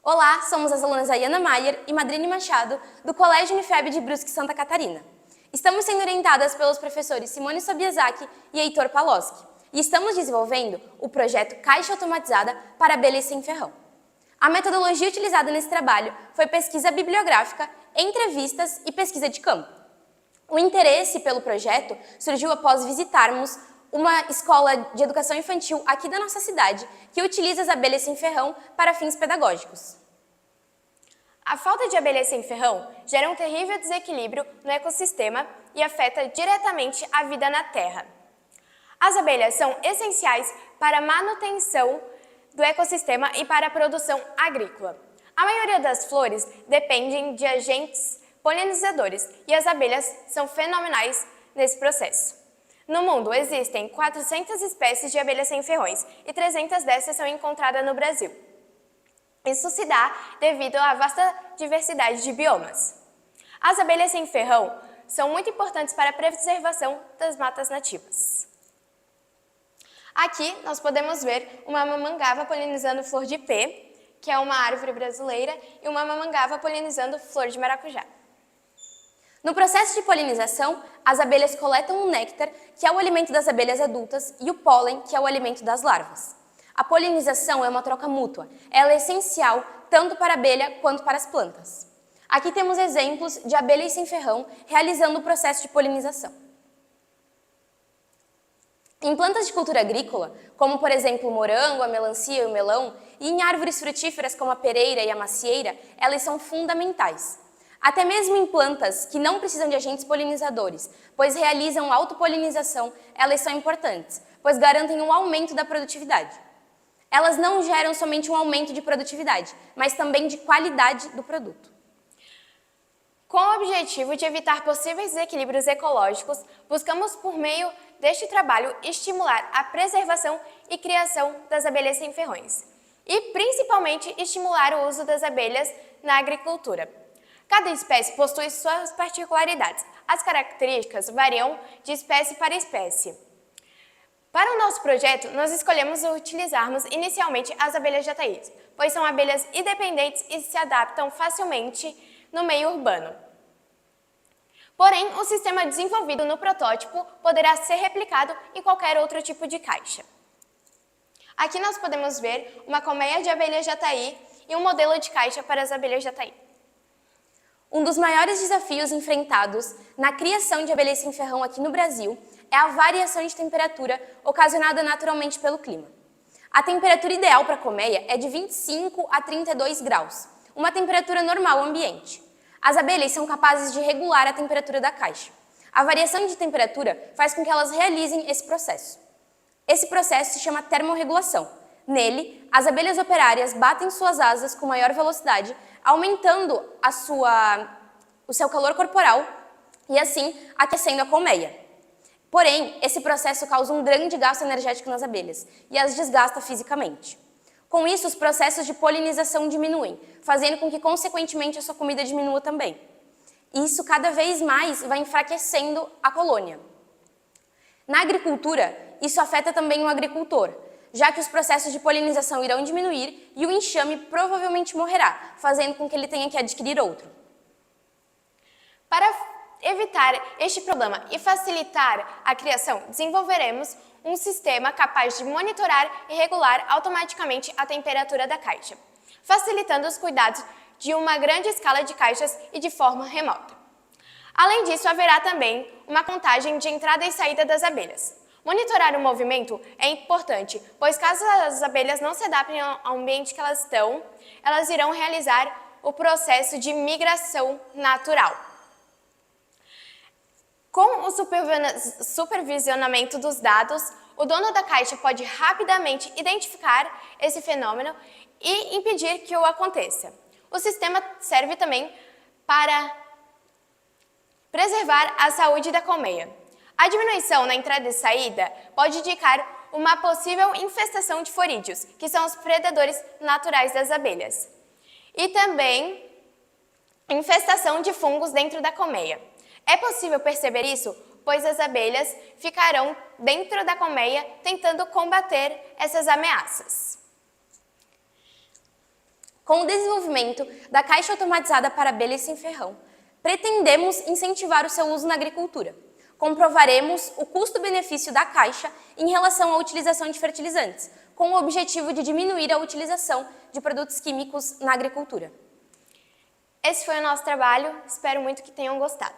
Olá, somos as alunas Ayana Maier e Madrine Machado, do Colégio Unifeb de Brusque, Santa Catarina. Estamos sendo orientadas pelos professores Simone Sobiesaki e Heitor Paloski, e estamos desenvolvendo o projeto Caixa Automatizada para Abelhas Sem Ferrão. A metodologia utilizada nesse trabalho foi pesquisa bibliográfica, entrevistas e pesquisa de campo. O interesse pelo projeto surgiu após visitarmos uma escola de educação infantil aqui da nossa cidade, que utiliza as abelhas sem ferrão para fins pedagógicos. A falta de abelhas sem ferrão gera um terrível desequilíbrio no ecossistema e afeta diretamente a vida na Terra. As abelhas são essenciais para a manutenção do ecossistema e para a produção agrícola. A maioria das flores dependem de agentes polinizadores e as abelhas são fenomenais nesse processo. No mundo, existem 400 espécies de abelhas sem ferrões e 300 dessas são encontradas no Brasil. Isso se dá devido à vasta diversidade de biomas. As abelhas sem ferrão são muito importantes para a preservação das matas nativas. Aqui nós podemos ver uma mamangava polinizando flor de ipê, que é uma árvore brasileira, e uma mamangava polinizando flor de maracujá. No processo de polinização, as abelhas coletam o néctar, que é o alimento das abelhas adultas, e o pólen, que é o alimento das larvas. A polinização é uma troca mútua. Ela é essencial tanto para a abelha quanto para as plantas. Aqui temos exemplos de abelhas sem ferrão realizando o processo de polinização. Em plantas de cultura agrícola, como por exemplo o morango, a melancia e o melão, e em árvores frutíferas como a pereira e a macieira, elas são fundamentais. Até mesmo em plantas que não precisam de agentes polinizadores, pois realizam autopolinização, elas são importantes, pois garantem um aumento da produtividade. Elas não geram somente um aumento de produtividade, mas também de qualidade do produto. Com o objetivo de evitar possíveis desequilíbrios ecológicos, buscamos, por meio deste trabalho, estimular a preservação e criação das abelhas sem ferrões e, principalmente, estimular o uso das abelhas na agricultura. Cada espécie possui suas particularidades. As características variam de espécie para espécie. Para o nosso projeto, nós escolhemos utilizarmos inicialmente as abelhas jataí, pois são abelhas independentes e se adaptam facilmente no meio urbano. Porém, o sistema desenvolvido no protótipo poderá ser replicado em qualquer outro tipo de caixa. Aqui nós podemos ver uma colmeia de abelhas jataí e um modelo de caixa para as abelhas jataí. Um dos maiores desafios enfrentados na criação de abelhas sem ferrão aqui no Brasil é a variação de temperatura ocasionada naturalmente pelo clima. A temperatura ideal para a colmeia é de 25 a 32 graus, uma temperatura normal ambiente. As abelhas são capazes de regular a temperatura da caixa. A variação de temperatura faz com que elas realizem esse processo. Esse processo se chama termorregulação. Nele, as abelhas operárias batem suas asas com maior velocidade, aumentando o seu calor corporal e assim aquecendo a colmeia. Porém, esse processo causa um grande gasto energético nas abelhas e as desgasta fisicamente. Com isso, os processos de polinização diminuem, fazendo com que, consequentemente, a sua comida diminua também. Isso cada vez mais vai enfraquecendo a colônia. Na agricultura, isso afeta também o agricultor, já que os processos de polinização irão diminuir e o enxame provavelmente morrerá, fazendo com que ele tenha que adquirir outro. Para evitar este problema e facilitar a criação, desenvolveremos um sistema capaz de monitorar e regular automaticamente a temperatura da caixa, facilitando os cuidados de uma grande escala de caixas e de forma remota. Além disso, haverá também uma contagem de entrada e saída das abelhas. Monitorar o movimento é importante, pois caso as abelhas não se adaptem ao ambiente que elas estão, elas irão realizar o processo de migração natural. Com o supervisionamento dos dados, o dono da caixa pode rapidamente identificar esse fenômeno e impedir que o aconteça. O sistema serve também para preservar a saúde da colmeia. A diminuição na entrada e saída pode indicar uma possível infestação de forídeos, que são os predadores naturais das abelhas, e também infestação de fungos dentro da colmeia. É possível perceber isso, pois as abelhas ficarão dentro da colmeia tentando combater essas ameaças. Com o desenvolvimento da caixa automatizada para abelhas sem ferrão, pretendemos incentivar o seu uso na agricultura. Comprovaremos o custo-benefício da caixa em relação à utilização de fertilizantes, com o objetivo de diminuir a utilização de produtos químicos na agricultura. Esse foi o nosso trabalho, espero muito que tenham gostado.